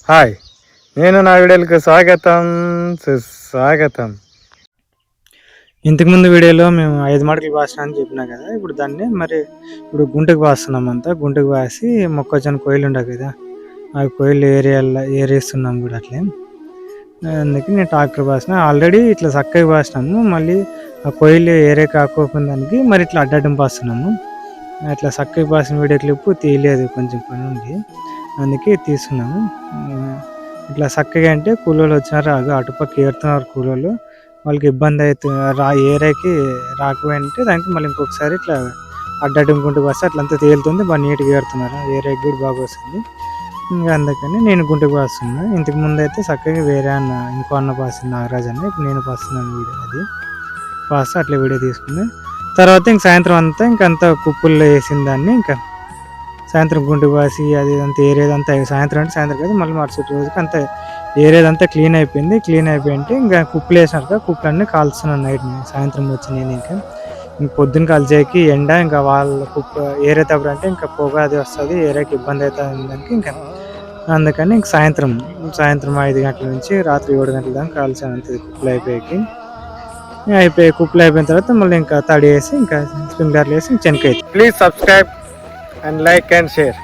Hi, నేను నా వీడియోలకు స్వాగతం సుస్వాగతం. ఇంతకుముందు వీడియోలో మేము 5 మడకలు పాసినా అని చెప్పినా కదా. ఇప్పుడు దాన్ని ఇప్పుడు గుంటకు పాస్తున్నాం. అంతా గుంటకు పాసి మొక్కజొన్న కోయిలు ఉండవు కదా, ఆ కోయిలు ఏరేస్తున్నాం కూడా అట్లే. అందుకే నేను ట్రాక్టర్ పాసిన ఆల్రెడీ ఇట్లా చక్కగా పాసినాము. మళ్ళీ ఆ కోయిలు ఏరే కాకపోయిన దానికి మరి ఇట్లా అడ్డడ్డం పాస్తున్నాము. అట్లా చక్కగా పాసిన వీడియో క్లిప్ తీయలేదు, కొంచెం పని ఉంది, అందుకే తీస్తున్నాము. ఇట్లా చక్కగా అంటే కూలోళ్ళు వచ్చినారు, అటుపక్క ఏరుతున్నారు కూలోళ్ళు. వాళ్ళకి ఇబ్బంది అవుతుంది, ఏరేకి రాకపోయింటే దానికి మళ్ళీ ఇంకొకసారి ఇట్లా అడ్డడ్డుకుంటూ వస్తే అట్లంతా తేలుతుంది, బాగా నీట్గా ఏరుతున్నారు. ఏరేకి కూడా బాగా వస్తుంది. ఇంకా అందుకని నేను గుంటకు పాస్తున్నా. ఇంతకు ముందు అయితే చక్కగా వేరే ఇంకో అన్న పాస్తుంది, నాగరాజ్ అన్న. ఇప్పుడు నేను పాస్తున్నాను వీడియో, అది పాస్తే అట్లా వీడియో తీసుకుని తర్వాత ఇంక సాయంత్రం అంతా కుప్పుల్లో వేసిన దాన్ని ఇంకా సాయంత్రం గుంటు పాసి అది అంతా ఏరేదంతా సాయంత్రం అంటే సాయంత్రం కాదు, మళ్ళీ మరుసటి రోజుకి అంతా ఏరేదంతా క్లీన్ అయిపోయింది. క్లీన్ అయిపోయింటే ఇంకా కుప్పలు వేసినారు, కుప్పలన్నీ కాల్చున్నాను నైట్. సాయంత్రం వచ్చి నేను ఇంకా పొద్దున్న కాల్చేకి ఎండ, ఇంకా వాళ్ళ కుప్ప ఏరేటప్పుడు అంటే ఇంకా పొగ అది వస్తుంది, ఏరేకి ఇబ్బంది అవుతుంది దానికి. ఇంకా అందుకని ఇంక సాయంత్రం 5 గంటల నుంచి రాత్రి 7 గంటల దాకా కాల్చాను అంతే. కుప్పలు అయిపోయిన తర్వాత మళ్ళీ ఇంకా తడి వేసి ఇంకా స్ప్రింక్లర్లు వేసి చెనక్కి. Please subscribe and like and share.